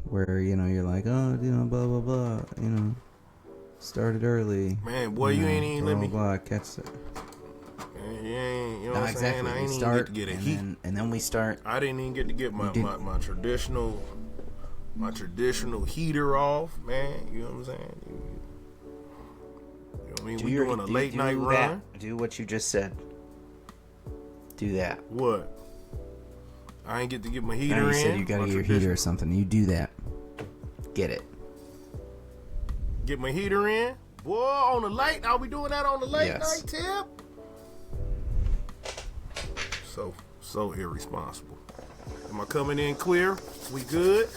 where you're like, oh, blah blah blah, started early. Man, boy, you ain't even let me catch it. Man, you ain't, No, what I'm exactly. saying? I We ain't start, even get to get a and heat. then we start. I didn't even get to get my traditional heater off, man. You know what I'm saying? You know what I mean? We doing a late night run. Do what you just said. Do that. What? I ain't get to get my heater in. You said you gotta get your heater or something. You do that. Get it. Get my heater in? Boy, on the late, I'll be doing that on the late night tip. So irresponsible. Am I coming in clear? We good?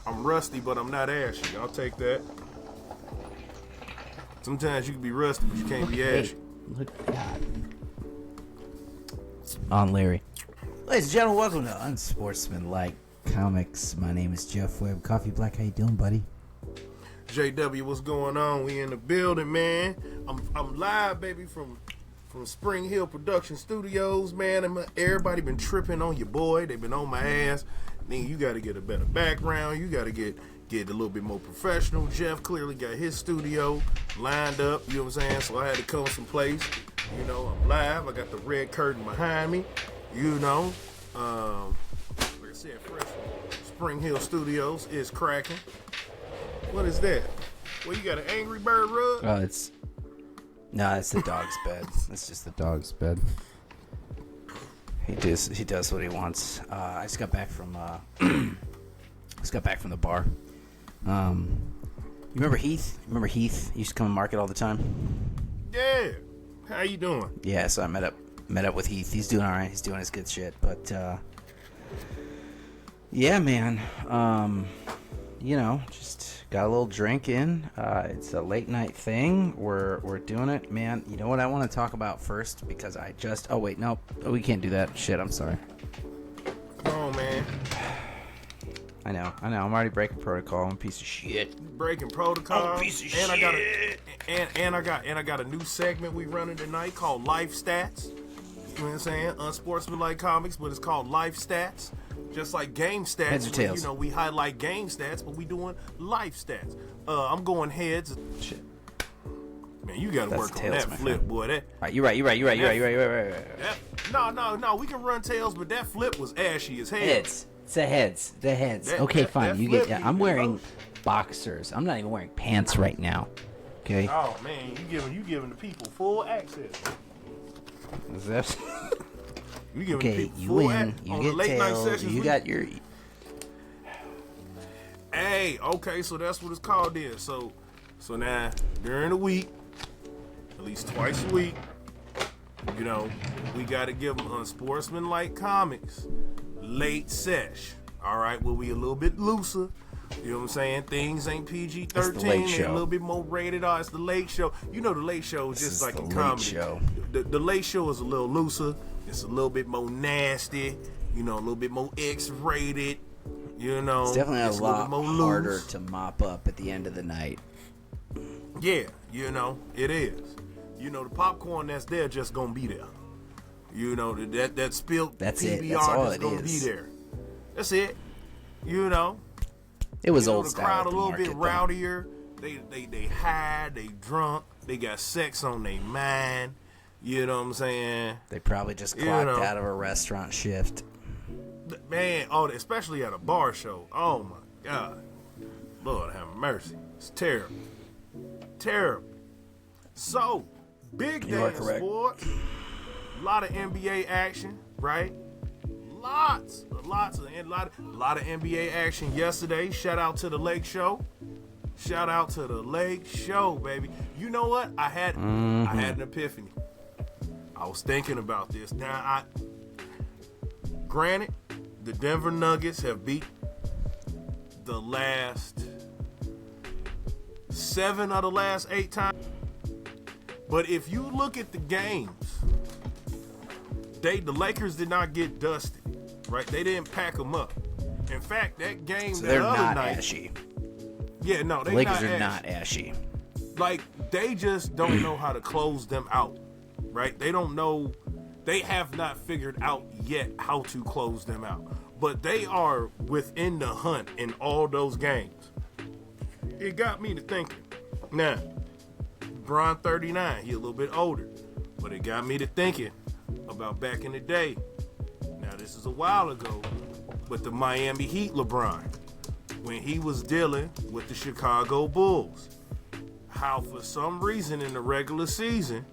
I'm rusty, but I'm not ashy. I'll take that. Sometimes you can be rusty, but you can't be ashy. Look at that. On Larry. Ladies and gentlemen, welcome to Unsportsmanlike Comics. My name is Jeff Webb. Coffee Black, how you doing, buddy? JW, what's going on? We in the building, man. I'm live, baby, from Spring Hill Production Studios, man. And everybody been tripping on your boy. They've been on my ass. Then you got to get a better background. You got to get a little bit more professional. Jeff clearly got his studio lined up. You know what I'm saying? So I had to come someplace. I'm live. I got the red curtain behind me. Like I said, fresh from Spring Hill Studios is cracking. What is that? Well, you got an Angry Bird rug? Oh, it's the dog's bed. It's just the dog's bed. He does what he wants. I just got back from the bar. You remember Heath? He used to come to market all the time. Yeah. How you doing? Yeah, so I met up with Heath. He's doing all right. He's doing his good shit. But yeah, man. Just got a little drink in. It's a late night thing. We're doing it, man. You know what I want to talk about first, because we can't do that. Shit, I'm sorry. Come on, man. I know. I'm already breaking protocol. I'm a piece of shit. Breaking protocol. I'm a piece of shit. I got a new segment we running tonight called Life Stats. You know what I'm saying? Unsportsmanlike Comics, but it's called Life Stats. Just like game stats. Heads or tails? We highlight game stats, but we doing life stats. I'm going heads. Shit. Man, you gotta work on that flip, friend. boy. That. Right, you're right. No, we can run tails, but that flip was ashy as hell. Heads. It's the heads. Okay, fine. I'm wearing boxers. I'm not even wearing pants right now. Okay. Oh man, you giving the people full access. Is that? You giving okay, people you full win. You get tails. You got your. Hey, okay, so that's what it's called then. So now during the week, at least twice a week, we got to give them Unsportsmanlike Comics late sesh. All right, we'll be a little bit looser. You know what I'm saying? Things ain't PG-13. They're a little bit more rated R. It's the late show. The late show is just like a comedy. Show. The late show is a little looser. It's a little bit more nasty. A little bit more X-rated. It's definitely a lot harder loose. To mop up at the end of the night. Yeah, it is. The popcorn that's there just gonna be there. That spilt that's PBR it. That's all just it gonna is. be there. That's it. It was old the style. crowd at the a little market, bit rowdier. They high, they drunk, they got sex on their mind. You know what I'm saying? They probably just clocked out of a restaurant shift. Man, especially at a bar show. Oh my God. Lord have mercy. It's terrible. Terrible. So, big day in sports. A lot of NBA action, right? Lots of NBA action yesterday. Shout out to the Lake Show. Baby. You know what? I had an epiphany. I was thinking about this. Now, granted, the Denver Nuggets have beat the last 7 of the last 8 times. But if you look at the games, the Lakers did not get dusted, right? They didn't pack them up. In fact, that game so that they're other not night, ashy. Yeah, no, the Lakers are not ashy. Like, they just don't know how to close them out, right? They don't know. They have not figured out yet how to close them out. but they are within the hunt in all those games. It got me to thinking. Now, LeBron 39, he a little bit older, but it got me to thinking about back in the day. Now, this is a while ago, but the Miami Heat LeBron, when he was dealing with the Chicago Bulls, how for some reason in the regular season,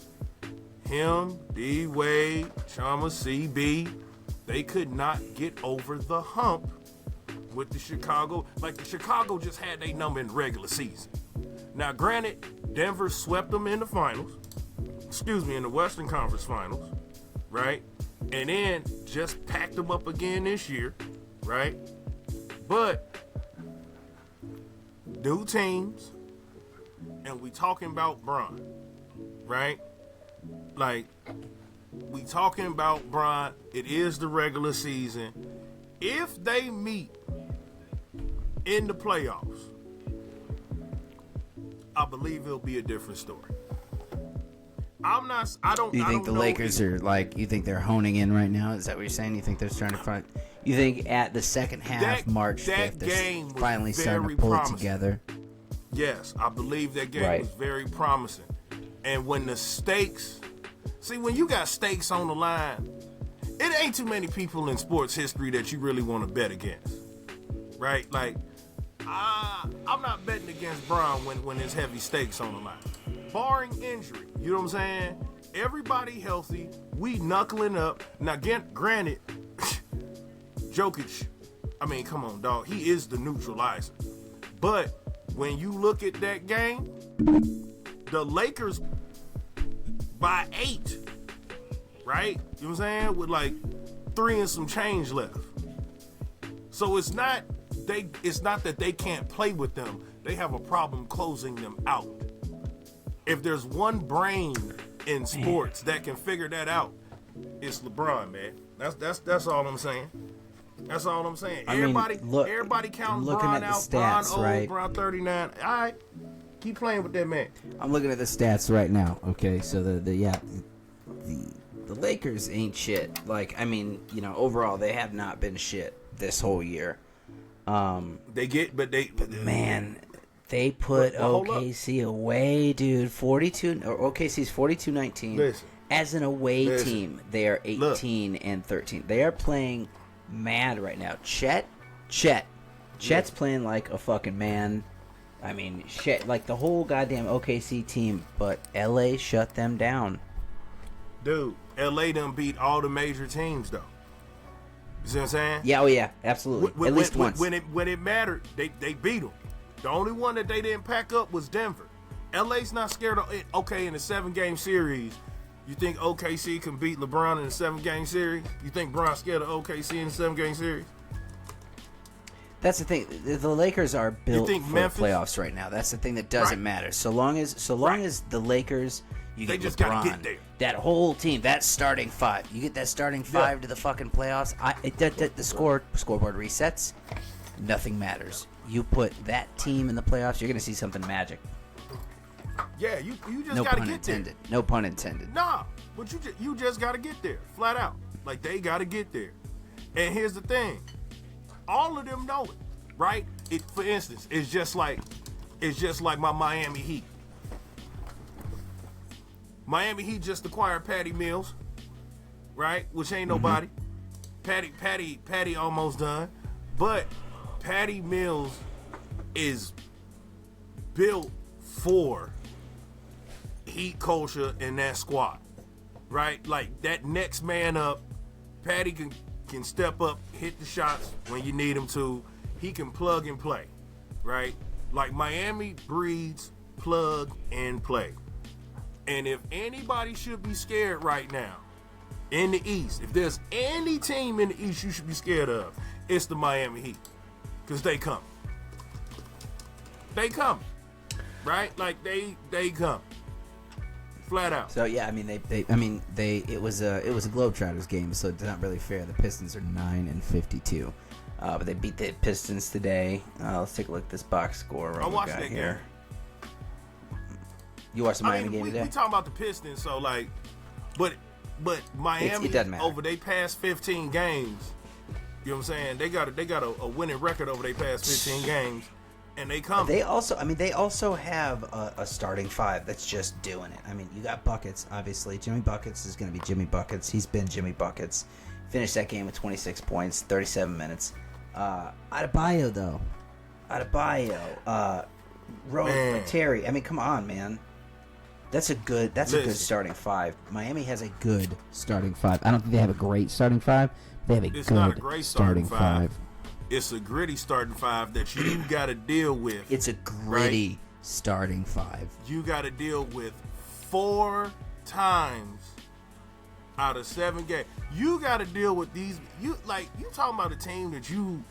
him, D. Wade, Chama, CB, they could not get over the hump with the Chicago. Like, the Chicago just had their number in the regular season. Now, granted, Denver swept them in the finals. In the Western Conference Finals, right? And then just packed them up again this year, right? But new teams, and we talking about Bron, right? Like, we talking about Bron. It is the regular season. If they meet in the playoffs, I believe it'll be a different story. You think the Lakers are like, you think they're honing in right now? Is that what you're saying? You think they're starting to find, you think at the second half, March 5th, they're finally starting to pull it together? Yes, I believe that game was very promising. And when the stakes, when you got stakes on the line, it ain't too many people in sports history that you really want to bet against, right? Like, I'm not betting against Bron when there's heavy stakes on the line. Barring injury, you know what I'm saying? Everybody healthy, we knuckling up. Now, granted, Jokic, I mean, come on, dog. He is the neutralizer. But when you look at that game, the Lakers by 8, right? You know what I'm saying? With like 3 and some change left. So it's not that they can't play with them. They have a problem closing them out. If there's one brain in sports that can figure that out, it's LeBron, man. That's all I'm saying. That's all I'm saying. Everybody counting Bron out. Stats, Bron old, right? Bron 39. All right, keep playing with that man. I'm looking at the stats right now. Okay, so the Lakers ain't shit. Like, I mean, you know, overall they have not been shit this whole year. They put OKC away, dude. 42, or OKC's 42-19. Listen, as an away team, they are 18 and 13. They are playing mad right now. Chet's playing like a fucking man. I mean, shit, like the whole goddamn OKC team, but LA shut them down. Dude, LA done beat all the major teams, though. You see what I'm saying? Yeah, oh yeah, absolutely. At least once. When it mattered, they beat them. The only one that they didn't pack up was Denver. LA's not scared of it. Okay, in a 7-game series, you think OKC can beat LeBron in a 7-game series? You think Bron's scared of OKC in a 7-game series? That's the thing. The Lakers are built for playoffs right now. That's the thing that doesn't matter. So long as the Lakers, they just LeBron, gotta get there. That whole team, that starting 5, you get that starting 5 to the fucking playoffs. The scoreboard resets. Nothing matters. You put that team in the playoffs, you're gonna see something magic. Yeah, you just gotta get there. No pun intended. Nah, but you just gotta get there, flat out. Like, they gotta get there. And here's the thing, all of them know it, right? For instance, it's just like my Miami Heat. Miami Heat just acquired Patty Mills, right? Which ain't nobody. Patty almost done, but Patty Mills is built for Heat culture in that squad, right? Like, that next man up, Patty can step up, hit the shots when you need him to. He can plug and play, right? Like, Miami breeds plug and play. And if anybody should be scared right now in the East, if there's any team in the East you should be scared of, it's the Miami Heat. Because they come. They come. Right? Like, they come. Flat out. So yeah, I mean it was a Globetrotters game, so it's not really fair. The Pistons are 9-52. But they beat the Pistons today. Let's take a look at this box score. I watched that game. You watched the Miami game today? We talking about the Pistons, so like, but Miami it doesn't matter. over their past 15 games You know what I'm saying? They got a winning record over their past 15 games, and they come. They also have a starting five that's just doing it. I mean, you got Buckets, obviously. Jimmy Buckets is going to be Jimmy Buckets. He's been Jimmy Buckets. Finished that game with 26 points, 37 minutes. Adebayo, though. Terry. I mean, come on, man. That's a good starting five. Miami has a good starting five. I don't think they have a great starting five. They have it's not a great starting five. It's a gritty starting five that you got to deal with. It's a gritty starting five. You got to deal with 4 times out of 7 games. You got to deal with these. You talking about a team that you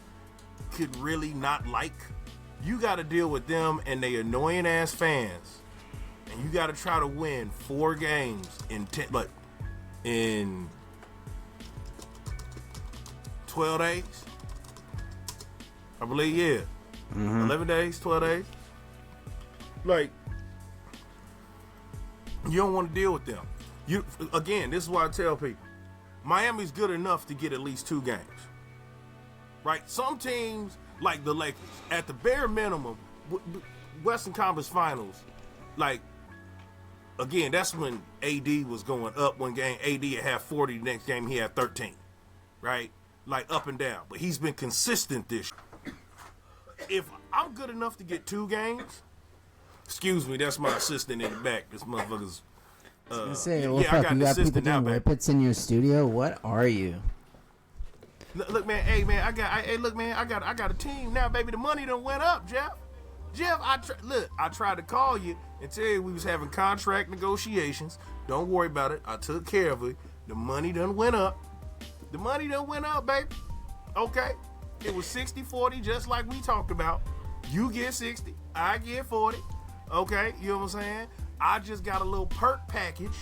could really not like. You got to deal with them and they annoying ass fans, and you got to try to win 4 games in 12 days. I believe, yeah. 11 days, 12 days. Like, you don't want to deal with them. This is why I tell people, Miami's good enough to get at least 2 games. Right? Some teams, like the Lakers, at the bare minimum, Western Conference Finals, like, again, that's when AD was going up one game. AD had 40, the next game he had 13. Right? Like, up and down. But he's been consistent this year. If I'm good enough to get 2 games, excuse me, that's my assistant in the back. This motherfucker's. I got an assistant now, baby. Whippets in your studio. What are you? Look, man. Hey, man. I got a team now, baby. The money done went up, Jeff. I tried to call you and tell you we was having contract negotiations. Don't worry about it. I took care of it. The money done went up. The money done went up, baby. Okay? It was 60-40, just like we talked about. You get 60, I get 40. Okay? You know what I'm saying? I just got a little perk package,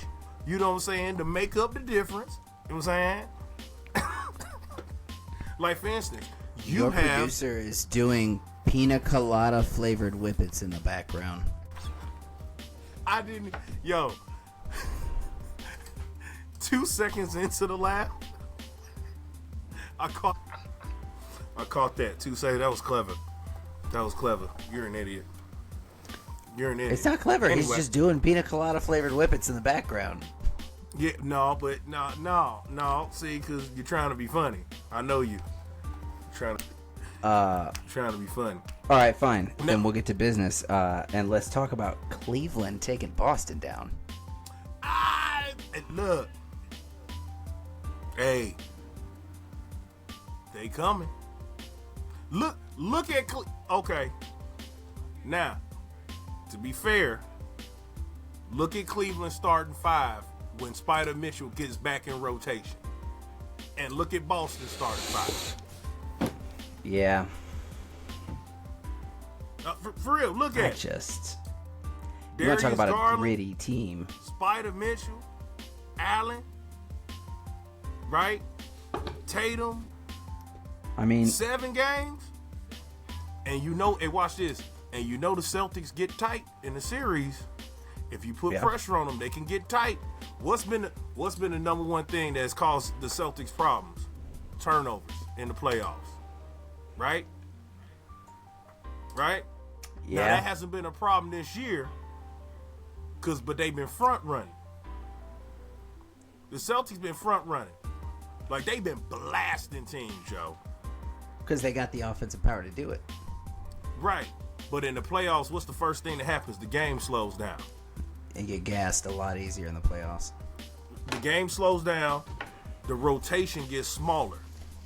you know what I'm saying, to make up the difference. You know what I'm saying? Like, for instance, your producer is doing pina colada flavored whippets in the background. I didn't. Yo. 2 seconds into the laugh, I caught that. 2 seconds. That was clever. You're an idiot. It's not clever. Anyway. He's just doing pina colada flavored whippets in the background. Yeah, no. See, because you're trying to be funny. I know you. Trying to be funny. All right, fine. No. Then we'll get to business, and let's talk about Cleveland taking Boston down. Look. Hey. They coming. Look at okay. Now, to be fair, look at Cleveland starting 5 when Spider Mitchell gets back in rotation, and look at Boston starting 5. Yeah. For real, look at you want to talk about Garland, a gritty team. Spider Mitchell, Allen, right? Tatum. I mean, 7 games, and hey, watch this. And the Celtics get tight in the series. If you put pressure on them, they can get tight. What's been the number one thing that's caused the Celtics problems? Turnovers in the playoffs, right? Right? Yeah. Now that hasn't been a problem this year, but they've been front running. The Celtics been front running, like they've been blasting teams, Joe. Because they got the offensive power to do it. Right. But in the playoffs, what's the first thing that happens? The game slows down. And get gassed a lot easier in the playoffs. The game slows down. The rotation gets smaller.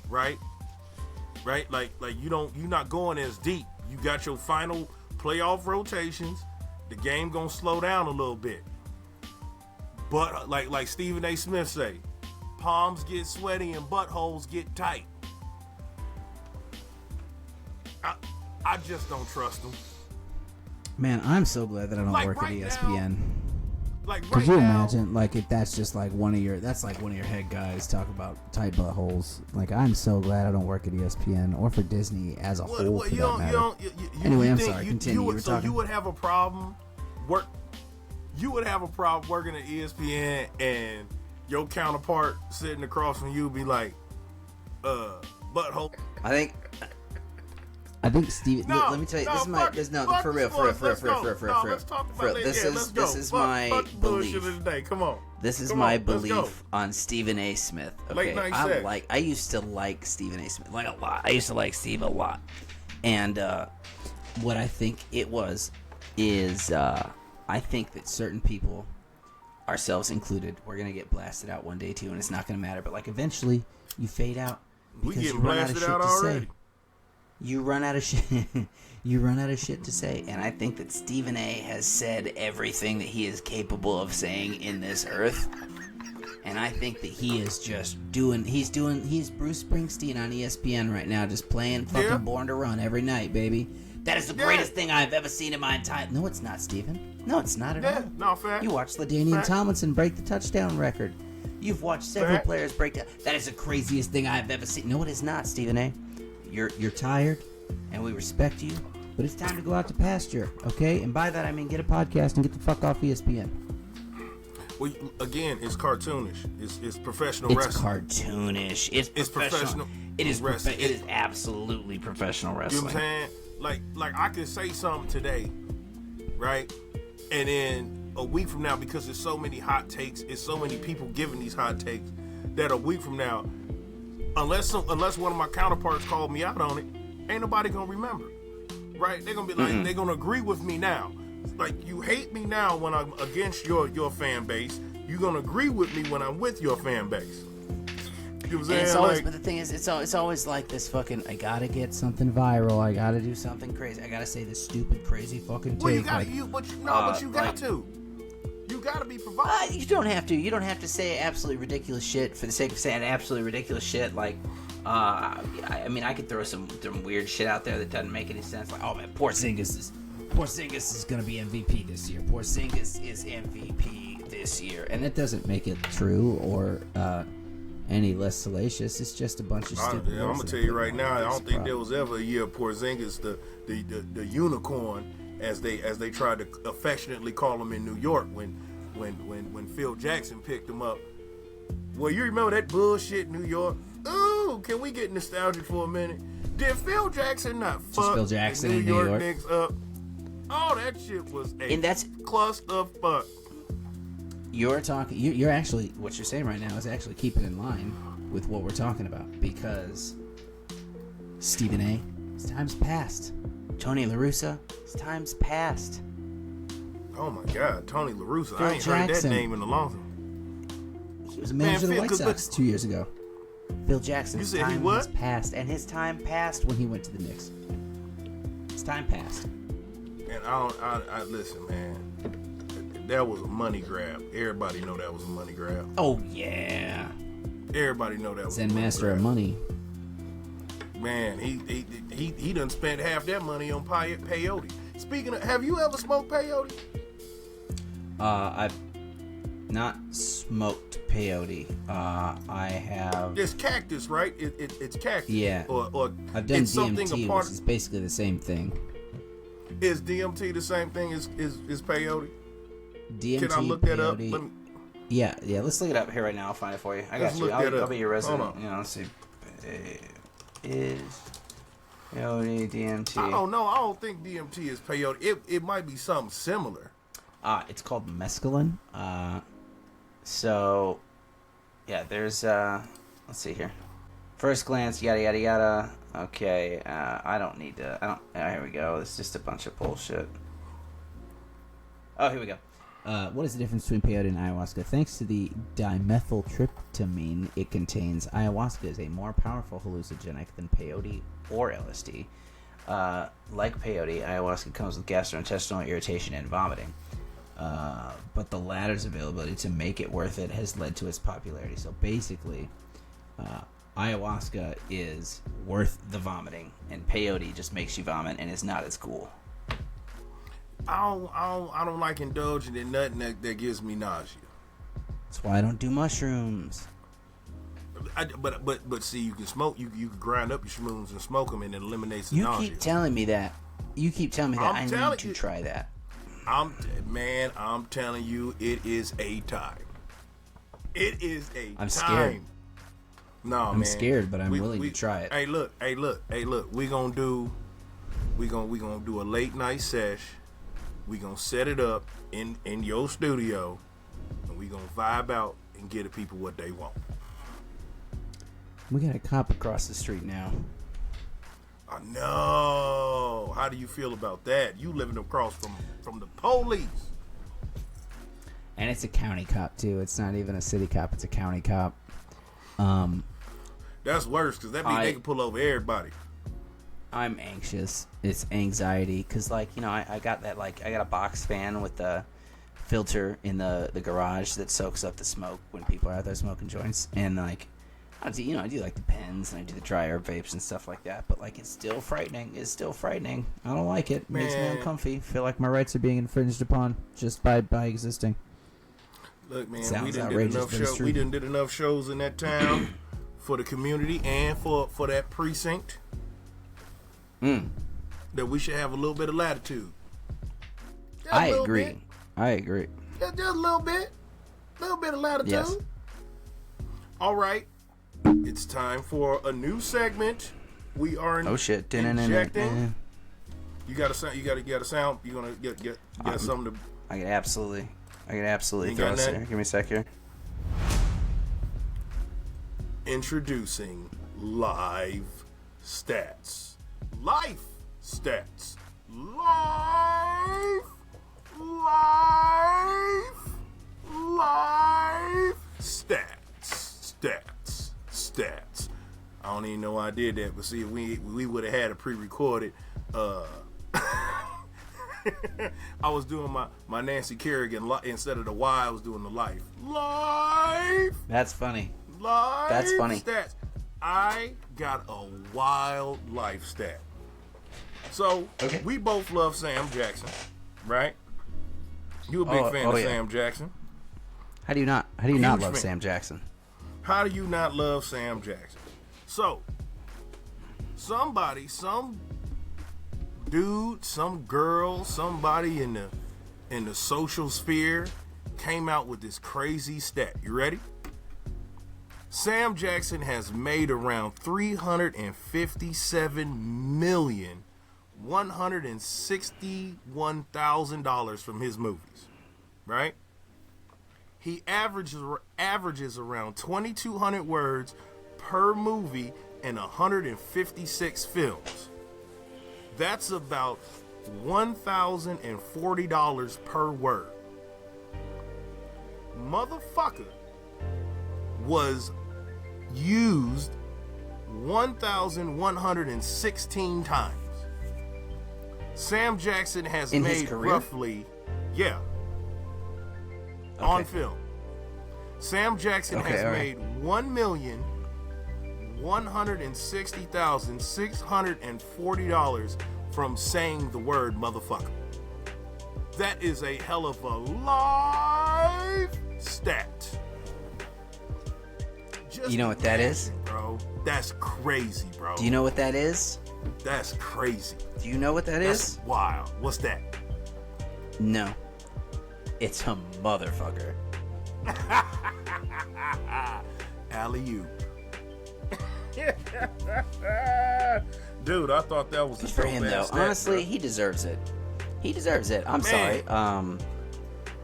Right? Right? Like you're not going as deep. You got your final playoff rotations. The game gonna slow down a little bit. But like Stephen A. Smith say, palms get sweaty and buttholes get tight. I just don't trust them. Man, I'm so glad that I don't work at ESPN. Could you imagine, if that's just one of your head guys talk about tight buttholes? I'm so glad I don't work at ESPN or for Disney as a whole. Anyway, I'm sorry. Continue. So you would have a problem You would have a problem working at ESPN and your counterpart sitting across from you be like, butthole. I think Steve. Let me tell you, this is my. This for real. Let's talk about this is my belief. Today. Come on. This is my belief on Stephen A. Smith. Okay, Late night I used to like Stephen A. Smith like a lot. I used to like Steve a lot, and what I think it was is I think that certain people, ourselves included, we're gonna get blasted out one day too, and it's not gonna matter. But like eventually, you fade out because you run out of shit to say. You run out of shit. You run out of shit to say, and I think that Stephen A. has said everything that he is capable of saying in this earth, and I think that he is just doing. He's Bruce Springsteen on ESPN right now, just playing fucking Born to Run every night, baby. That is the greatest thing I've ever seen in my entire. No, it's not, Stephen. No, it's not at all. No, fact. You watched LaDainian Tomlinson break the touchdown record. You've watched several players break down. That is the craziest thing I've ever seen. No, it is not, Stephen A. You're tired, and we respect you, but it's time to go out to pasture, okay? And by that I mean get a podcast and get the fuck off ESPN. Well, again, it's cartoonish. It's professional wrestling. It's cartoonish. It's professional. It is wrestling. It is absolutely professional wrestling. You know what I'm saying? Like I could say something today, right? And then a week from now, because there's so many hot takes, it's so many people giving these hot takes, that a week from now, unless one of my counterparts called me out on it, ain't nobody gonna remember, right? They're gonna be like, they're gonna agree with me now. Like, you hate me now when I'm against your fan base. You're gonna agree with me when I'm with your fan base. You know what I'm saying? It's always, but the thing is, it's always like this fucking. I gotta get something viral. I gotta do something crazy. I gotta say this stupid, crazy fucking take. Well, you got to. You gotta be provided. You don't have to. You don't have to say absolutely ridiculous shit for the sake of saying absolutely ridiculous shit. Like, I mean, I could throw some weird shit out there that doesn't make any sense. Like, oh man, Porzingis is gonna be MVP this year. Porzingis is MVP this year, and it doesn't make it true or any less salacious. It's just a bunch of stupid. I'm gonna tell you right now, I don't think there was ever a year of Porzingis, the unicorn, as they tried to affectionately call him in New York when Phil Jackson picked him up. Well, you remember that bullshit New York? Ooh, can we get nostalgic for a minute? Did Phil Jackson not fuck Phil Jackson the New York Knicks up? Oh, that shit was clusterfuck. You're actually, what you're saying right now is actually keeping in line with what we're talking about, because Stephen A., his time's past. Tony La Russa, his time's past. Oh my God, Tony La Russa. I ain't heard that name in a long time. He was a manager of the White Sox 2 years ago. Phil Jackson. You said he was? Passed, and his time passed when he went to the Knicks. His time passed. And I listen, man. That was a money grab. Everybody know that was a money grab. Oh yeah. Everybody know that was Zen a money master grab. of money. Man, he done spent half that money on peyote. Speaking of, have you ever smoked peyote? I've not smoked peyote. I have. It's cactus, right? It's cactus. Yeah. Or I've done DMT, which is basically the same thing. Is DMT the same thing as peyote? DMT. Can I look that up? Yeah. Let's look it up here right now. I'll find it for you. I got you. I'll be your resident. You know, let's see. Is peyote DMT? I don't know. I don't think DMT is peyote. It might be something similar. It's called mescaline. So, yeah, there's, let's see here. First glance, yada, yada, yada. Okay, I don't need to, here we go. It's just a bunch of bullshit. Oh, here we go. What is the difference between peyote and ayahuasca? Thanks to the dimethyltryptamine it contains, ayahuasca is a more powerful hallucinogenic than peyote or LSD. Like peyote, ayahuasca comes with gastrointestinal irritation and vomiting. But the latter's availability to make it worth it has led to its popularity. So basically, ayahuasca is worth the vomiting, and peyote just makes you vomit and is not as cool. I don't like indulging in nothing that gives me nausea. That's why I don't do mushrooms. But see, you can smoke. You can grind up your shrooms and smoke them, and it eliminates the nausea. You keep telling me that. I need to try that. I'm telling you, it is a time. It is a time. I'm scared. No, I'm man. scared, but I'm willing to try it. Hey, look. We gonna do a late night sesh. We gonna set it up in your studio, and we gonna vibe out and get the people what they want. We got a cop across the street now. I know. How do you feel about that? You living across from the police. And it's a county cop too. It's not even a city cop. It's a county cop. That's worse because that means they can pull over everybody. I'm anxious. It's anxiety because, like, you know, I got that, like, I got a box fan with the filter in the garage that soaks up the smoke when people are out there smoking joints, and like, I do like the pens and I do the dry herb vapes and stuff like that. But like, it's still frightening. I don't like it. It makes me uncomfy. Feel like my rights are being infringed upon just by existing. Look, man, we done did enough shows in that town for the community and for that precinct that we should have a little bit of latitude. I agree. Just a little bit of latitude. Yes. All right, it's time for a new segment. We are injecting. You got a sound. You got a sound. You gonna get something to? I can absolutely throw us there. Give me a sec here. Introducing live stats. Life stats. Life stats. I don't even know why I did that, but see, we would have had a pre-recorded. I was doing my Nancy Kerrigan instead of the Y. I was doing the life. That's funny. That's funny. Stats. I got a wild life stat. So we both love Sam Jackson, right? You a big fan of Sam Jackson? How do you not love Sam Jackson? How do you not love Sam Jackson? So, some dude, some girl, somebody in the social sphere came out with this crazy stat. You ready? Sam Jackson has made around $357,161,000 from his movies, right? He averages around 2,200 words per movie and 156 films. That's about $1,040 per word. Motherfucker was used 1,116 times. Sam Jackson has made roughly, on film. Sam Jackson has made $1,160,640 from saying the word motherfucker. That is a hell of a live stat. You know what that is? Bro, that's crazy, bro. Do you know what that is? That's crazy. Do you know what that is? That's wild. What's that? No. It's a motherfucker. Alley-oop. Dude, I thought that was good for him, though. Honestly, he deserves it. I'm sorry.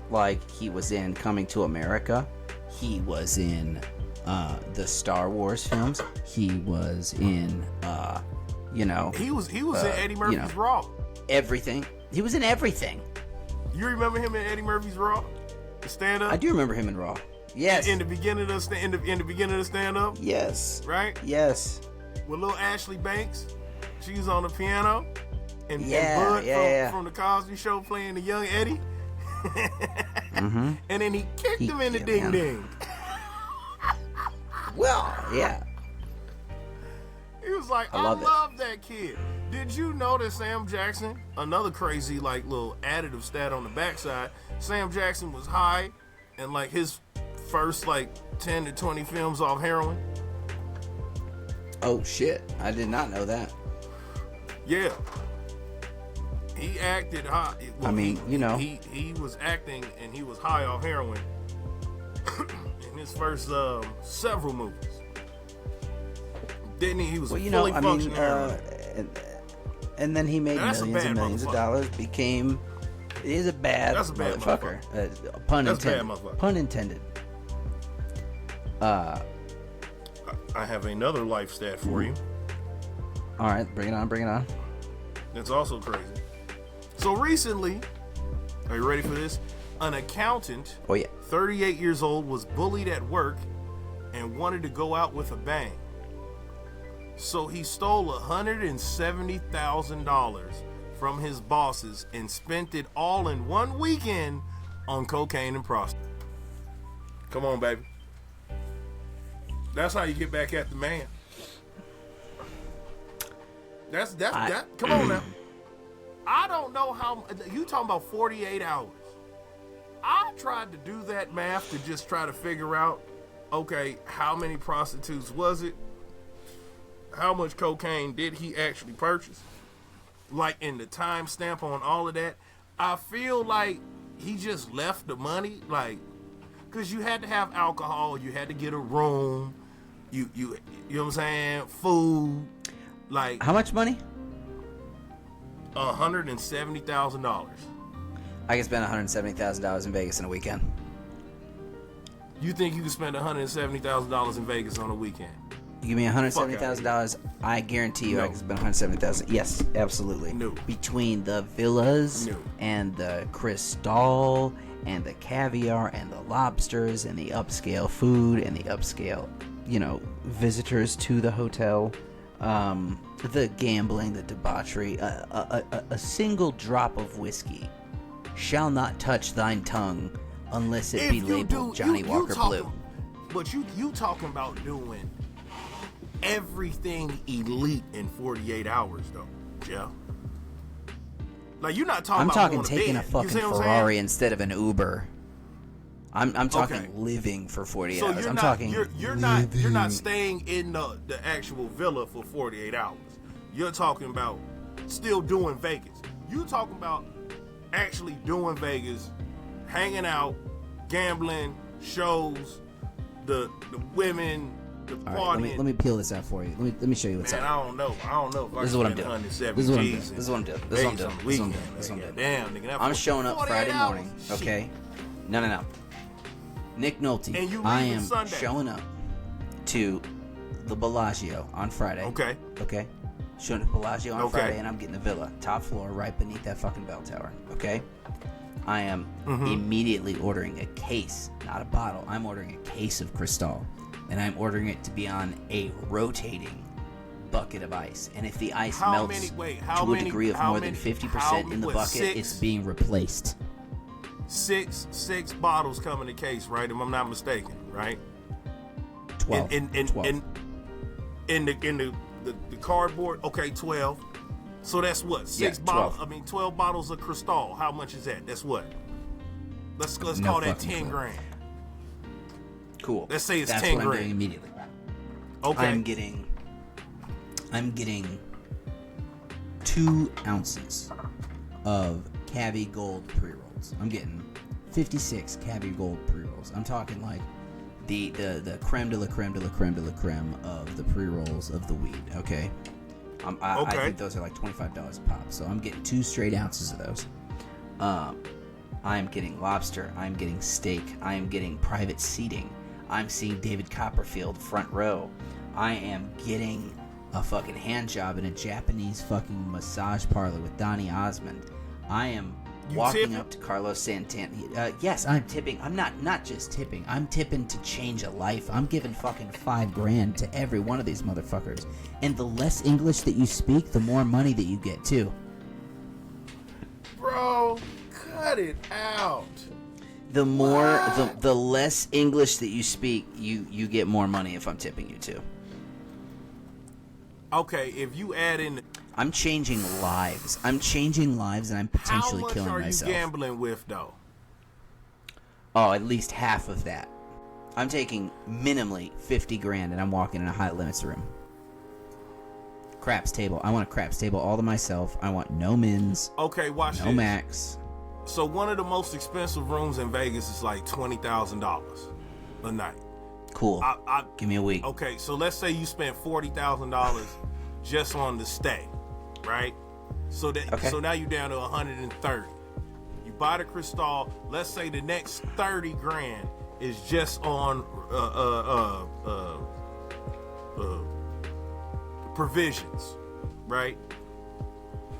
Like, he was in Coming to America. He was in the Star Wars films. He was in he was in Eddie Murphy's Raw. Everything. He was in everything. You remember him in Eddie Murphy's Raw? The stand-up? I do remember him in Raw. Yes. In the beginning of the stand-up? Yes. Right? Yes. With little Ashley Banks. She was on the piano. And Bud from the Cosby Show playing the young Eddie. Mm-hmm. And then he kicked him in the ding-ding. Well, yeah. He was like, I love that kid. Did you know that Sam Jackson, another crazy like little additive stat on the backside, Sam Jackson was high in like his first like 10 to 20 films off heroin? Oh shit, I did not know that. Yeah. He acted high. Well, he was acting and he was high off heroin in his first several movies. Didn't he? He was fully functioning. And then he made millions and millions of dollars. He's a bad motherfucker. Pun intended. Pun intended. I have another life stat for you. All right, bring it on. It's also crazy. So recently, are you ready for this? An accountant, 38 years old, was bullied at work and wanted to go out with a bang. So he stole $170,000 from his bosses and spent it all in one weekend on cocaine and prostitutes. Come on, baby. That's how you get back at the man. Come on now. I don't know how you talking about 48 hours. I tried to do that math to just try to figure out, okay, how many prostitutes was it? How much cocaine did he actually purchase? Like in the time stamp on all of that. I feel like he just left the money, like, because you had to have alcohol, you had to get a room, you know what I'm saying, food, like. How much money? $170,000. I can spend $170,000 in Vegas in a weekend. You think you can spend $170,000 in Vegas on a weekend? You give me $170,000, I guarantee you I can spend $170,000. Yes, absolutely. No. Between the villas and the crystal and the caviar and the lobsters and the upscale food and the upscale, visitors to the hotel, the gambling, the debauchery, a single drop of whiskey shall not touch thine tongue unless it be labeled Johnny Walker Blue. But you talking about doing everything elite in 48 hours, though, Jeff. Like, you're not talking I'm about talking taking a fucking Ferrari instead of an Uber. I'm talking living for 48 hours. I'm talking you're not staying in the actual villa for 48 hours. You're talking about still doing Vegas. You're talking about actually doing Vegas, hanging out, gambling, shows, the women, the partying. Right, let me peel this out for you. Let me show you what's up. I don't know. This is what I'm doing. This is what I'm doing. Damn, nigga. I'm showing up Friday morning. Okay. No. Nick Nolte. I am showing up to the Bellagio on Friday. Okay. Showing up to Bellagio on Friday, and I'm getting the villa, top floor, right beneath that fucking bell tower. Okay. I am immediately ordering a case, not a bottle. I'm ordering a case of Cristal, and I'm ordering it to be on a rotating bucket of ice. And if the ice melts to a degree of more than 50% in the bucket, it's being replaced. Six bottles come in the case, right? If I'm not mistaken, right? 12. In the cardboard, 12. So that's what? 6 bottles. 12 bottles of Cristal. How much is that? That's what? Let's call that 10 grand. Cool. Let's say it's that's 10 what grand. I'm doing immediately. Okay. I'm getting 2 ounces of Cavi Gold pre-rolls. I'm getting 56 Cavi Gold pre-rolls. I'm talking like the creme de la creme de la creme de la creme of the pre-rolls of the weed. Okay. I think those are like $25 a pop. So I'm getting 2 straight ounces of those. I'm getting lobster. I'm getting steak. I am getting private seating. I'm seeing David Copperfield front row. I am getting a fucking hand job in a Japanese fucking massage parlor with Donny Osmond. I am walking up to Carlos Santana. Yes, I'm tipping. I'm not just tipping. I'm tipping to change a life. I'm giving fucking $5,000 to every one of these motherfuckers. And the less English that you speak, the more money that you get too. Bro, cut it out. The more, the less English that you speak, you get more money if I'm tipping you too. Okay, if you add in... I'm changing lives. And I'm potentially killing myself. How much are you gambling with, though? Oh, at least half of that. I'm taking minimally $50,000, and I'm walking in a high limits room. Craps table. I want a craps table all to myself. I want no mins. Okay, watch this. No max. So one of the most expensive rooms in Vegas is like $20,000 a night. Cool. Give me a week. Okay, so let's say you spent $40,000 just on the stay, right? So now you're down to 130. You buy the Cristal. Let's say the next 30 grand is just on provisions, right?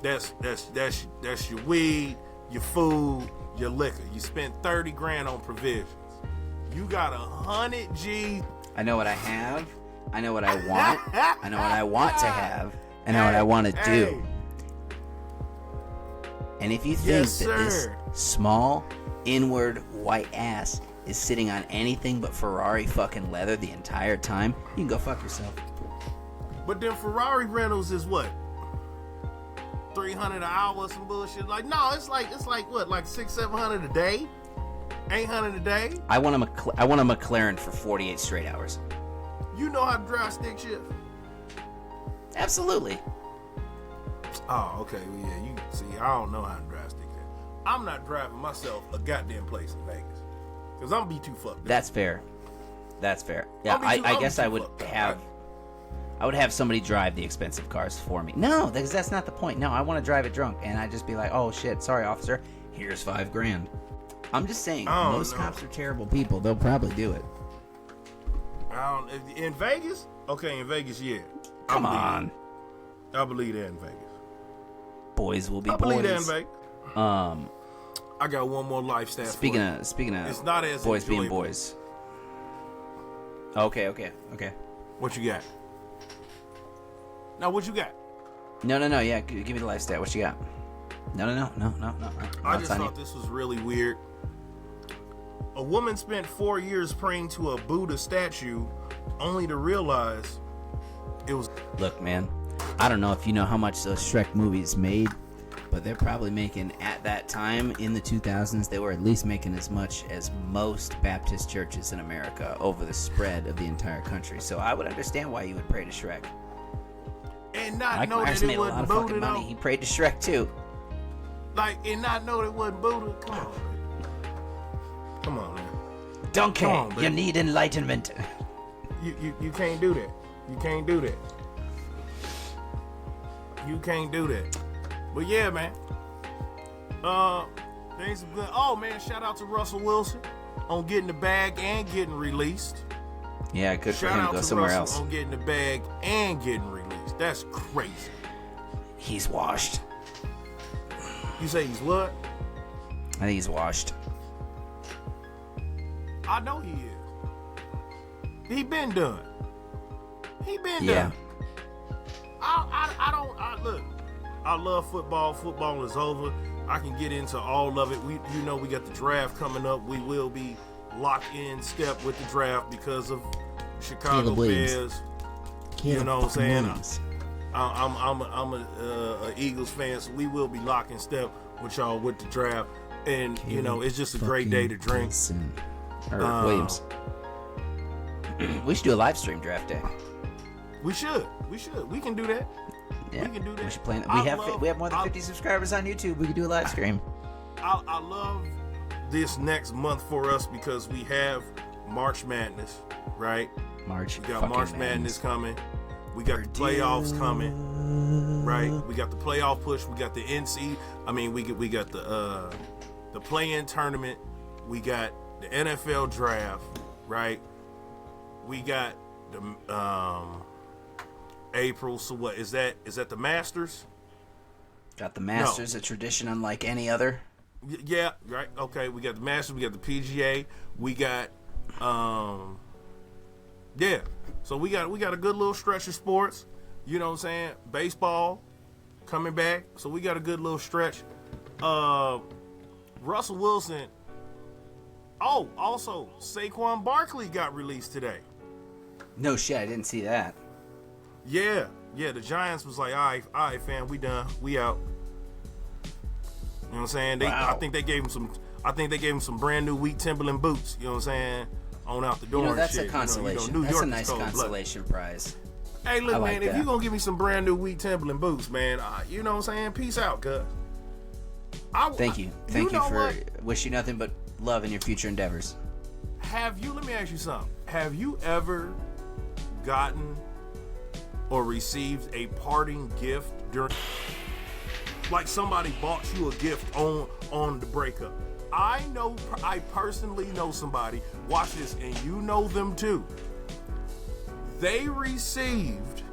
That's your weed, your food, your liquor. You spent 30 grand on provisions. You got 100 G. I know what I have. I know what I want. I know what I want to have. I know what I want to do. And if you think that this small, inward, white ass is sitting on anything but Ferrari fucking leather the entire time, you can go fuck yourself. But then Ferrari rentals is what? $300 an hour, some bullshit. Like, no, it's like what, like $600-700 a day, $800 a day. I want a McLaren for 48 straight hours. You know how to drive stick shift? Absolutely. Oh, okay. Well, yeah, you see, I don't know how to drive stick shift. I'm not driving myself a goddamn place in Vegas because I'm be too fucked up. That's fair. Yeah, I guess I would have. I would have somebody drive the expensive cars for me. No, because that's not the point. No, I want to drive it drunk, and I'd just be like, "Oh shit, sorry, officer. Here's $5,000." I'm just saying, most cops are terrible people. They'll probably do it. In Vegas? Okay, in Vegas, yeah. Come on. I believe that in Vegas. Boys will be boys. I believe that in Vegas. I got one more lifestyle. Speaking of, it's not as boys being boys. Okay. What you got? Now, what you got? No. Yeah, give me the life stat. What you got? No. I just thought this was really weird. A woman spent 4 years praying to a Buddha statue, only to realize it was. Look, man, I don't know if you know how much those Shrek movies made, but they're probably making, at that time in the 2000s, they were at least making as much as most Baptist churches in America over the spread of the entire country. So I would understand why you would pray to Shrek. And not Mike know Myers that made it a lot wasn't of Buddha, fucking money. though. He prayed to Shrek too. And not know that it wasn't Buddha. Come on, man. Donkey, you need enlightenment. You can't do that. You can't do that. But yeah, man. Things are good. Oh man, shout out to Russell Wilson on getting the bag and getting released. Yeah, good for him. Go somewhere else. On getting the bag and getting released. That's crazy. He's washed. You say he's what? I think he's washed. I know he is. He been done. Yeah. Look, I love football. Football is over. I can get into all of it. We got the draft coming up. We will be locked in step with the draft because of Chicago Bears. You know what I'm saying? I'm a Eagles fan, so we will be locked in step with y'all with the draft. And it's just a great day to drink. Williams. We should do a live stream draft day. We should. We can do that. Yeah, we can do that. We should plan. We have more than 50 subscribers on YouTube. We can do a live stream. I love this next month for us because we have March Madness, right? We got March Madness coming. We got the playoffs coming, right? We got the playoff push. We got the NC. We got the play-in tournament. We got the NFL draft, right? We got the April. So what is that? Is that the Masters? Got the Masters, a tradition unlike any other. Yeah, right. Okay, we got the Masters. We got the PGA. We got yeah. So we got a good little stretch of sports. You know what I'm saying? Baseball coming back. So we got a good little stretch. Russell Wilson. Oh, also Saquon Barkley got released today. No shit, I didn't see that. Yeah. The Giants was like, all right, fam, we done, we out. You know what I'm saying? Wow. I think they gave him some brand new wheat Timberland boots. You know what I'm saying? On out the door. That's and shit. a consolation. New That's York a nice consolation prize. Hey, look, like man, if you're gonna give me some brand new wheat Timberland boots, man, you know what I'm saying? Peace out, cuz. Thank you. Thank you for wishing nothing but love in your future endeavors. Let me ask you something. have you ever gotten or received a parting gift during, like somebody bought you a gift on the breakup? I personally know somebody, watch this, and you know them too. They received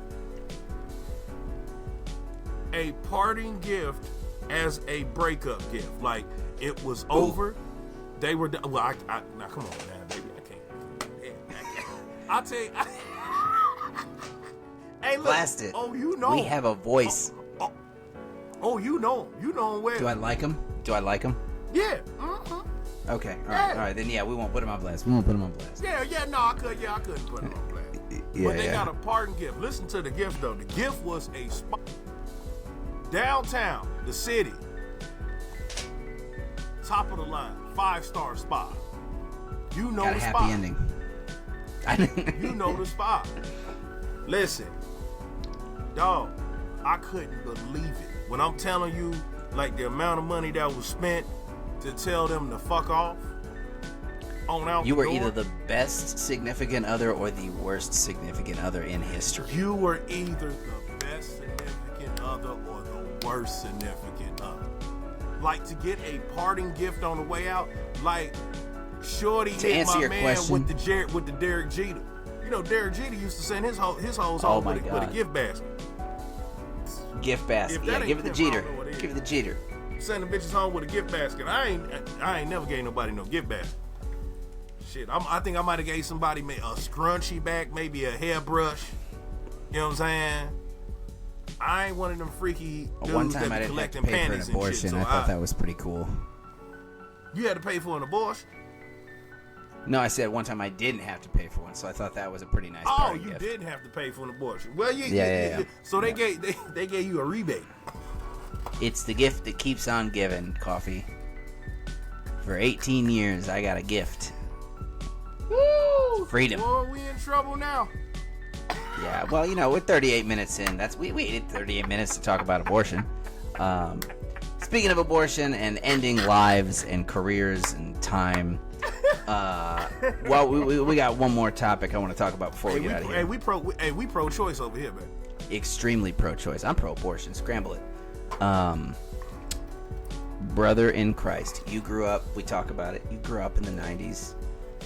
a parting gift as a breakup gift. Like, it was over. They were done. Well, now come on now, baby. I can't. I'll tell you. Hey, look. Blasted. Oh, you know. We have a voice. Oh, you know. You know him well. Do I like him? Yeah. Mm-hmm. Okay. All right. Then yeah, we won't put him on blast. Yeah. No, I couldn't put him on blast. But they got a parting gift. Listen to the gift though. The gift was a spot downtown, the city, top of the line, 5-star spot. You know got the a spot. happy ending. You know the spot. Listen, dog, I couldn't believe it. When I'm telling you, like, the amount of money that was spent to tell them to fuck off on out You the were door. either the best significant other or the worst significant other in history. You were either the best significant other or the worst significant other. Like, to get a parting gift on the way out, like, Shorty To hit answer my your man question- with the Derek Jeter. You know, Derek Jeter used to send his hoes home with a gift basket. Gift basket. If that Yeah, ain't give it the pimp, I Jeter. don't know what it is. Give it the Jeter. Send the bitches home with a gift basket. I ain't never gave nobody no gift basket. Shit, I think I might have gave somebody a scrunchie back, maybe a hairbrush. You know what I'm saying? I ain't one of them freaky dudes One time that I be didn't have to collecting pay for an panties and abortion. shit. So I thought that was pretty cool. You had to pay for an abortion? No, I said one time I didn't have to pay for one, so I thought that was a pretty nice Oh, party you gift. didn't have to pay for an abortion. Well, Yeah. So they gave you a rebate. It's the gift that keeps on giving, Coffee. For 18 years, I got a gift. Woo! Freedom. Boy, we in trouble now. Yeah, well, we're 38 minutes in. We waited 38 minutes to talk about abortion. Speaking of abortion and ending lives and careers and time, well, we got one more topic I want to talk about before we get out of here. We pro-choice over here, man. Extremely pro-choice. I'm pro-abortion. Scramble it. Brother in Christ, you grew up. We talk about it. You grew up in the 90s.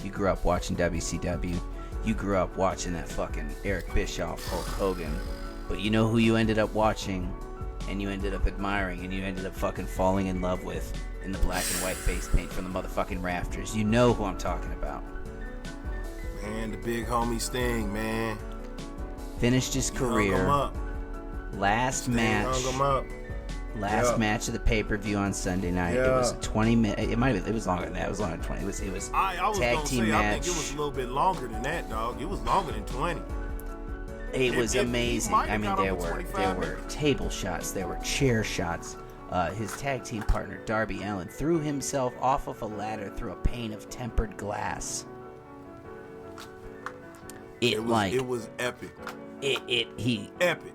You grew up watching WCW. You grew up watching that fucking Eric Bischoff, Hulk Hogan. But you know who you ended up watching, and you ended up admiring, and you ended up fucking falling in love with in the black and white face paint from the motherfucking rafters. You know who I'm talking about. Man, the big homie Sting, man. Finished his career. Hung him up. Last Sting match. hung him up. Last match of the pay-per-view on Sunday night. Yeah. It was a 20-minute. It might have. It was longer than that. It was longer than 20. It was I was tag gonna team say, match. I think it was a little bit longer than that, dog. It was longer than 20. It was amazing. might I have mean, got there over were 25 table shots. There were chair shots. His tag team partner Darby Allin threw himself off of a ladder through a pane of tempered glass. It was epic. Epic.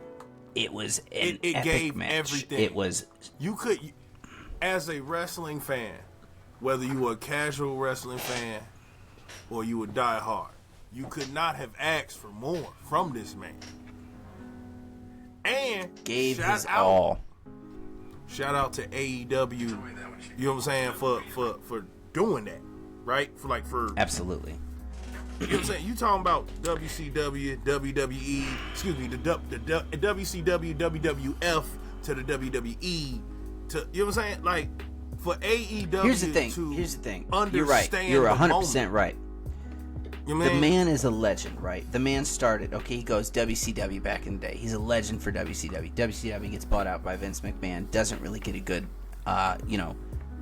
It was an It epic gave match. everything. It was. As a wrestling fan, whether you were a casual wrestling fan or you were diehard, you could not have asked for more from this man. And Gave his all. Shout out to AEW. You know what I'm saying, for doing that, right? For Absolutely. You know what I'm saying? You talking about WCW, WWE, excuse me, the WCW, WWF to the WWE to, you know what I'm saying? Like, for AEW Here's the thing. You're right. You're 100% right. The man is a legend, right? The man started, he goes WCW back in the day. He's a legend for WCW. WCW gets bought out by Vince McMahon, doesn't really get a good,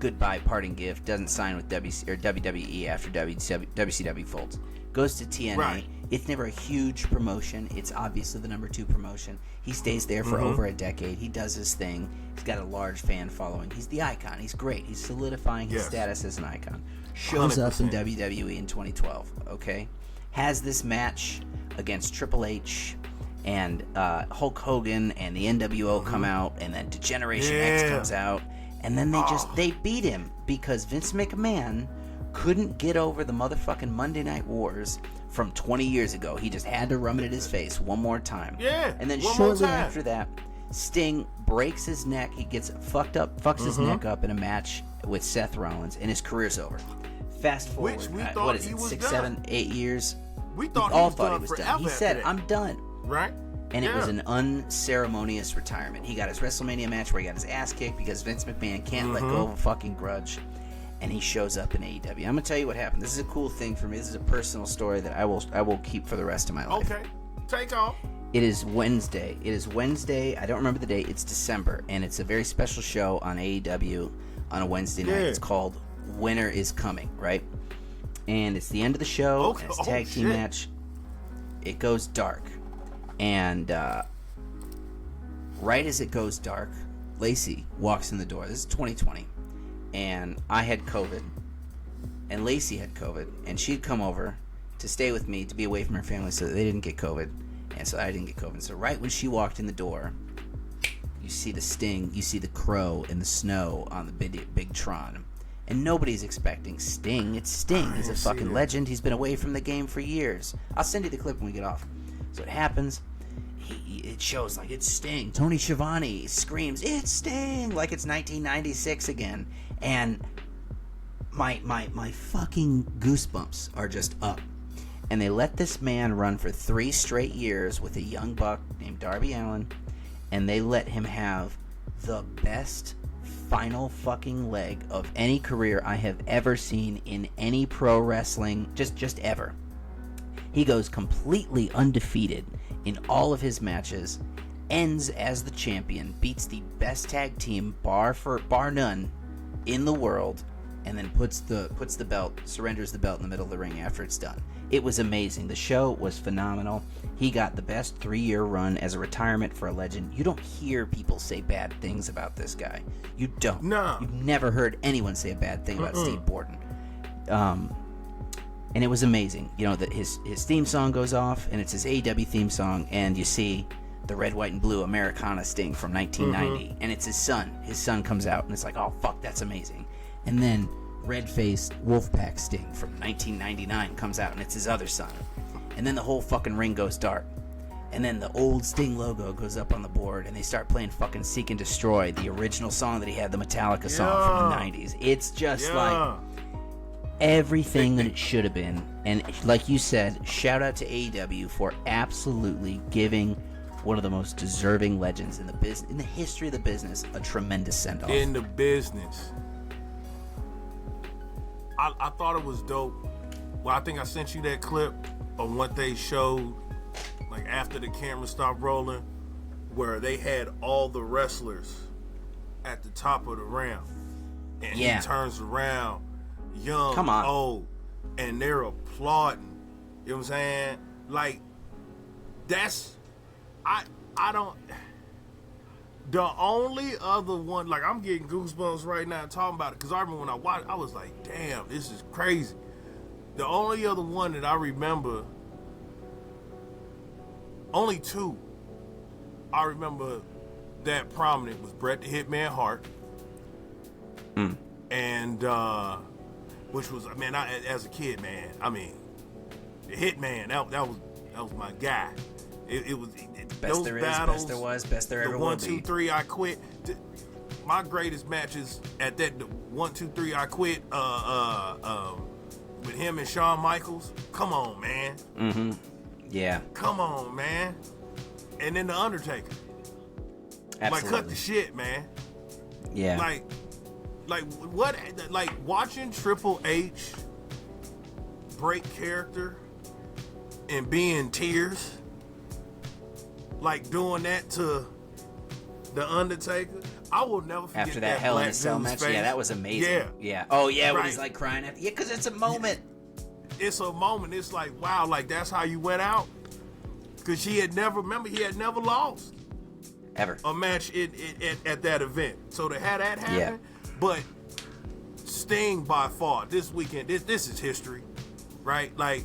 goodbye parting gift, doesn't sign with WWE after WCW folds. Goes to TNA. Right. It's never a huge promotion. It's obviously the number 2 promotion. He stays there for over a decade. He does his thing. He's got a large fan following. He's the icon. He's great. He's solidifying his status as an icon. Shows 100%. Up in WWE in 2012, has this match against Triple H and Hulk Hogan and the NWO come out, and then Degeneration X comes out, and then they beat him because Vince McMahon couldn't get over the motherfucking Monday Night Wars from 20 years ago. He just had to rub it in his face one more time. Yeah. And then shortly after that, Sting breaks his neck. He gets fucks his neck up in a match with Seth Rollins, and his career's over. Fast forward, what is it, 6, 7, 8 years? We thought he was done. He said, "I'm done." Right. And it was an unceremonious retirement. He got his WrestleMania match where he got his ass kicked because Vince McMahon can't let go of a fucking grudge. And he shows up in AEW. I'm gonna tell you what happened. This is a cool thing for me. This is a personal story that I will keep for the rest of my life. Okay, take off. It is Wednesday. I don't remember the date. It's December, and it's a very special show on AEW on a Wednesday night. It's called Winter is Coming, right? And it's the end of the show. And it's a tag team match. It goes dark, and right as it goes dark, Lacey walks in the door. This is 2020. And I had COVID, and Lacey had COVID, and she'd come over to stay with me to be away from her family so that they didn't get COVID, and so I didn't get COVID. So right when she walked in the door, you see the Sting, you see the Crow in the snow on the big Tron, and nobody's expecting Sting. It's Sting. He's a fucking legend. He's been away from the game for years. I'll send you the clip when we get off. So it happens. It shows like it's Sting. Tony Schiavone screams, "It's Sting!" like it's 1996 again. And my fucking goosebumps are just up. And they let this man run for 3 straight years with a young buck named Darby Allin, and they let him have the best final fucking leg of any career I have ever seen in any pro wrestling, just ever. He goes completely undefeated in all of his matches, ends as the champion, beats the best tag team bar none in the world, and then surrenders the belt in the middle of the ring after it's done. It was amazing. The show was phenomenal. He got the best 3-year run as a retirement for a legend. You don't hear people say bad things about this guy. You don't. No. You've never heard anyone say a bad thing about Steve Borden. And it was amazing. You know, that his theme song goes off, and it's his AEW theme song, and you see the red, white, and blue Americana Sting from 1990, and it's his son. His son comes out, and it's like, oh, fuck, that's amazing. And then red-faced Wolfpack Sting from 1999 comes out, and it's his other son. And then the whole fucking ring goes dark. And then the old Sting logo goes up on the board, and they start playing fucking Seek and Destroy, the original song that he had, the Metallica song from the 90s. It's just like everything that it should have been. And like you said, shout out to AEW for absolutely giving one of the most deserving legends in the history of the business a tremendous send-off. In the business. I thought it was dope. Well, I think I sent you that clip of what they showed, like after the camera stopped rolling, where they had all the wrestlers at the top of the ramp. And he turns around, young, old, and they're applauding. You know what I'm saying? Like, that's, I don't, the only other one, like, I'm getting goosebumps right now talking about it, because I remember when I watched, I was like, damn, this is crazy. The only other one that I remember, only 2 I remember that prominent was Bret the Hitman Hart. And, which was, man, as a kid, man, I mean, the Hitman, that was my guy. It was best those there battles, is, best there was, best there ever will be. 1, 2, 3, I quit. My greatest matches at that, the 1, 2, 3, I quit. With him and Shawn Michaels. Come on, man. Yeah. Come on, man. And then the Undertaker. Absolutely. Like, cut the shit, man. Yeah. Like what? Like watching Triple H break character and be in tears. Like doing that to the Undertaker. I will never forget after that Hell in a Cell match. Face. Yeah, that was amazing. Yeah. Oh yeah, when he's like crying at. Yeah, because it's a moment. It's a moment. It's like, wow, like that's how you went out. Because he had never lost ever a match at that event. So to have that happen, but Sting by far this weekend, this is history, right? Like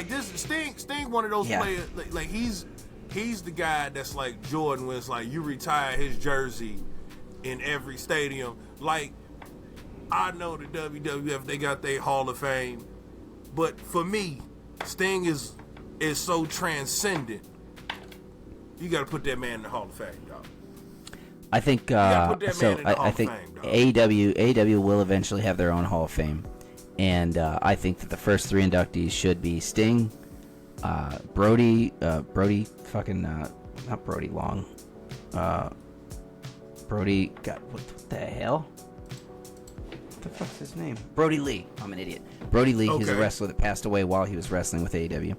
this Sting one of those players. Like he's the guy that's like Jordan, when it's like you retire his jersey in every stadium. Like I know the WWF, they got their Hall of Fame, but for me, Sting is so transcendent. You got to put that man in the Hall of Fame, dog. I think I think AEW will eventually have their own Hall of Fame, and I think that the first 3 inductees should be Sting, Brody fucking not Brody Long, Brody, God, what the hell? What the fuck's his name? Brody Lee. I'm an idiot. Brody Lee. Okay. He's a wrestler that passed away while he was wrestling with AEW.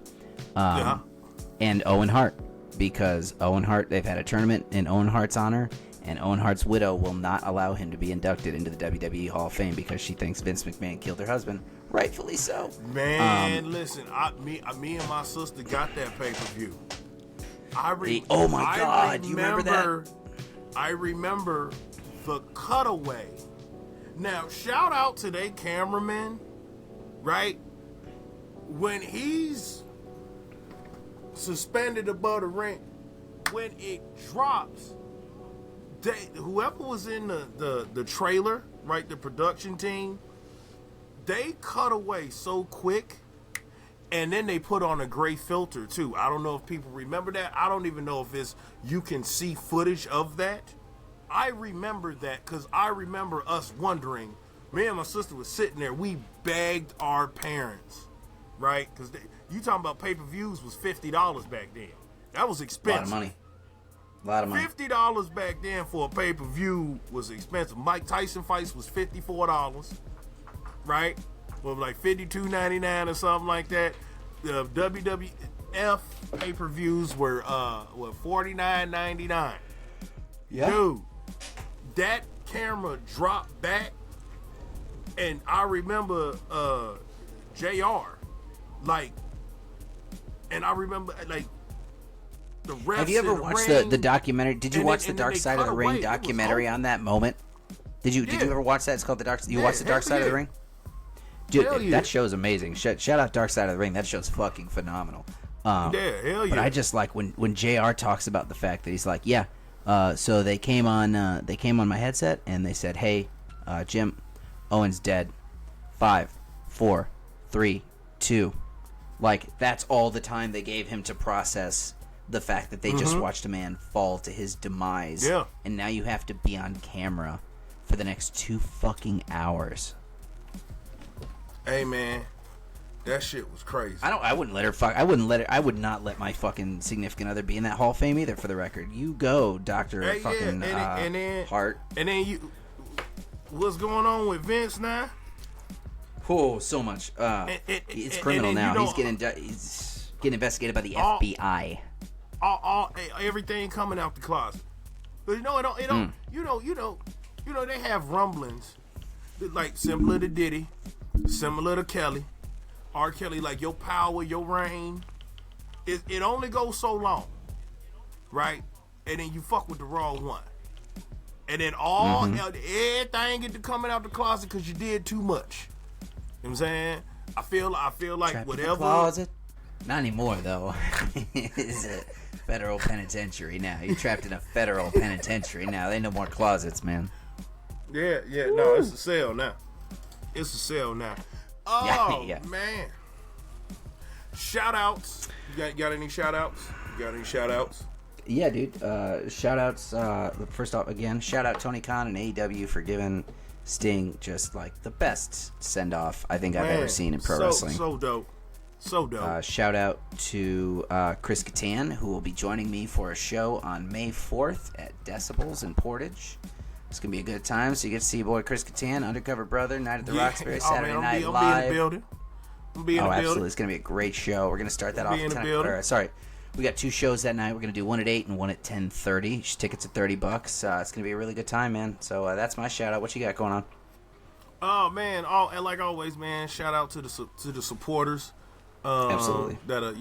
And Owen Hart, because Owen Hart, they've had a tournament in Owen Hart's honor, and Owen Hart's widow will not allow him to be inducted into the WWE Hall of Fame because she thinks Vince McMahon killed her husband. Rightfully so. Man, listen, me and my sister got that pay-per-view. Oh my God, do you remember that? I remember the cutaway. Now, shout out to their cameraman, right? When he's suspended above the ring, when it drops, whoever was in the trailer, right, the production team, they cut away so quick, and then they put on a gray filter too. I don't know if people remember that. I don't even know if you can see footage of that. I remember that because I remember us wondering. Me and my sister was sitting there. We begged our parents, right? Because you talking about pay-per-views was $50 back then. That was expensive. A lot of money. $50 back then for a pay-per-view was expensive. Mike Tyson fights was $54, right? Well, like $52.99 or something like that. The WWF pay-per-views were $49.99. Yeah. Dude, that camera dropped back, and I remember JR, like, and I remember like the rest. Have you ever watched the documentary? Did you watch the Dark Side of the Ring documentary on that moment? Did you ever watch that? It's called the Dark. You watched the Dark Side of the Ring? Dude, that show's amazing. Shout out Dark Side of the Ring. That show's fucking phenomenal. Hell yeah. But I just like when JR talks about the fact that he's like, yeah. So they came on my headset and they said, "Hey, Jim, Owen's dead. 5, 4, 3, 2." Like that's all the time they gave him to process the fact that they just watched a man fall to his demise. Yeah. And now you have to be on camera for the next 2 fucking hours. Hey man, that shit was crazy. I wouldn't let her fuck. I would not let my fucking significant other be in that Hall of Fame either. For the record, you go, Doctor fucking Hart. And then what's going on with Vince now? Oh, so much. It's criminal now. He's getting investigated by the FBI. Everything coming out the closet. But it don't. You know they have rumblings, like similar to Diddy, similar to Kelly. R. Kelly, like your power, your reign, it only goes so long, right? And then you fuck with the wrong one, and then everything get to coming out the closet because you did too much. You know what I'm saying? I feel like trapped whatever. In the closet? Not anymore though. It's a federal penitentiary now. You're trapped in a federal penitentiary now. There ain't no more closets, man. Yeah. No, it's a cell now. Oh, yeah. Man. Shout outs. You got any shout outs? Yeah, dude. Shout outs. First off, again, shout out Tony Khan and AEW for giving Sting just like the best send off I think I've ever seen in pro wrestling. So dope. Shout out to Chris Kattan, who will be joining me for a show on May 4th at Decibels in Portage. It's going to be a good time. So you get to see your boy Chris Kattan, Undercover Brother, Night at the Roxbury, Saturday Night Live. I'll be in the building. Absolutely. It's going to be a great show. We're going to start that off at 10. We got 2 shows that night. We're going to do one at 8 and one at 10:30. Tickets at $30. It's going to be a really good time, man. So that's my shout out. What you got going on? Oh, man. And like always, man, shout out to the supporters. Absolutely. That are,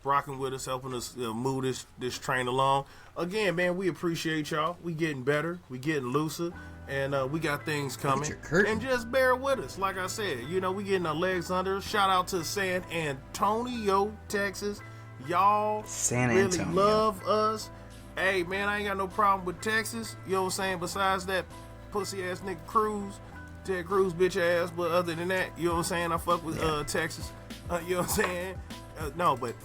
rocking with us, helping us move this train along. Again, man, we appreciate y'all. We getting better. We getting looser. And we got things coming. And just bear with us. Like I said, we getting our legs under us. Shout out to San Antonio, Texas. Y'all really love us. Hey, man, I ain't got no problem with Texas. You know what I'm saying? Besides that pussy-ass nigga Cruz. Ted Cruz, bitch ass. But other than that, you know what I'm saying? I fuck with Texas. You know what I'm saying? No, but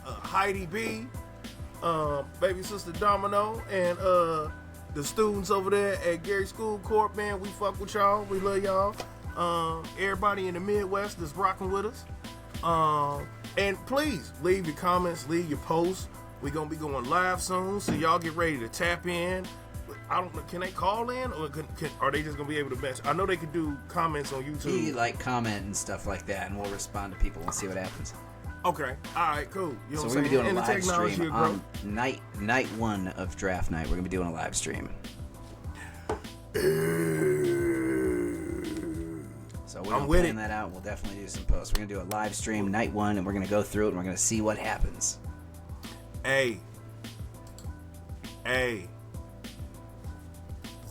Heidi B, baby sister Domino, and the students over there at Gary School Corp, man, we fuck with y'all. We love y'all. Everybody in the Midwest that's rocking with us. And please leave your comments, leave your posts. We're gonna be going live soon, so y'all get ready to tap in. I don't know, can they call in, or are they just gonna be able to message? I know they could do comments on YouTube. Like comment and stuff like that, and we'll respond to people and see what happens. Okay, all right, cool. You know so what we're gonna be doing a live stream on night one of draft night. We're gonna be doing a live stream. So we're gonna plan that out. We'll definitely do some posts. We're gonna do a live stream night one, and we're gonna go through it, and we're gonna see what happens. Hey,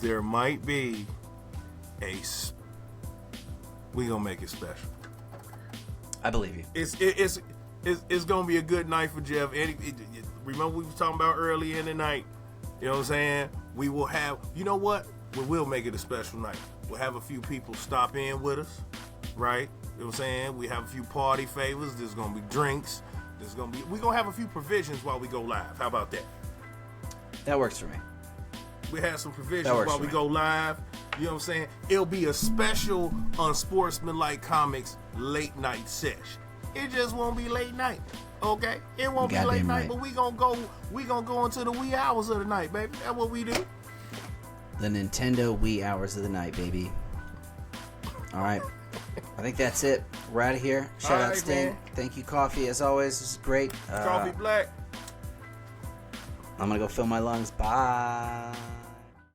there might be we gonna make it special. I believe you. It's gonna be a good night for Jeff. Remember we were talking about earlier in the night. You know what I'm saying? We will have. You know what? We will make it a special night. We'll have a few people stop in with us, right? You know what I'm saying? We have a few party favors. There's gonna be drinks. We're gonna have a few provisions while we go live. How about that? That works for me. We have some provisions while we go live. You know what I'm saying? It'll be a special Unsportsmanlike Comics late night sesh. It just won't be late night, okay? It won't be late night, but we gonna go into the wee hours of the night, baby. That's what we do. The Nintendo wee hours of the night, baby. All right. I think that's it. We're out of here. Shout out Sting. Man. Thank you, Coffee, as always. This is great. Coffee Black. I'm going to go fill my lungs. Bye.